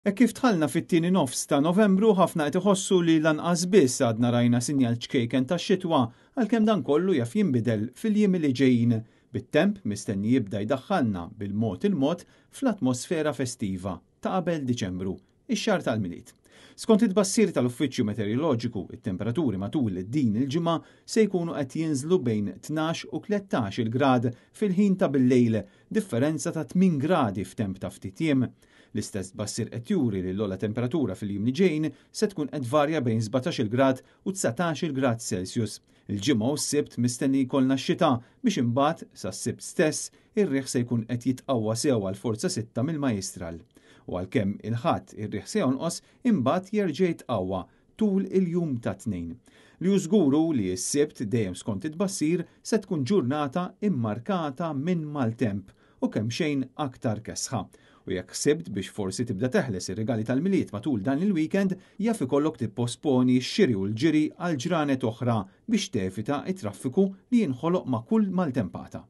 Kif tħallna fit-tieni nofs ta' Novembru ħafna qed iħossu li lanqas biss għadna rajna sinjal ċkejken tax-xitwa għalkemm dan kollu jaf jinbidel fil-jiem li ġejjin bit-temp mistenni jibda jdaħħalna bil-mod il-mod fl-atmosfera festiva ta' qabel Diċembru, ix-xahar tal-milied. Skont it-tbassir tal-Uffiċċju Meteoroloġiku, it-temperaturi matul din il-ġimgħa se jkunu qed jinżlu bejn 12 u 13 grad fil-ħin ta' bil-lejl, differenza ta' 8 gradi f'temp ta' ftit jiem. L-istess tbassir qed juri li l-ogħla temperatura fil-jiem li ġejjin se tkun qed varja bejn 17 grad u 19 grad Celsius. Il-ġimgħa u s-sibt mistenni jkollna x-xita biex imbagħad sas-sibt stess ir-riħ se jkun qed jitqawwa sew għal forza 6 mill-majstral. U għalkemm il-ħadd ir-riħ se jonqos imbagħad jerġa' jitqawwa tul il-jum ta' tnejn. Li hu żguru li s-sibt dejjem skont it-tbassir se tkun ġurnata immarkata minn maltemp u kemm xejn aktar kesħa. U jekk sibt biex forsi tibda teħles ir-regali tal-milied matul dan il-weekend, jaf ikollok tipposponi x-xiri u l-ġiri għal ġranet oħra biex tevita it-traffiku li jinħoloq ma' kull maltempata.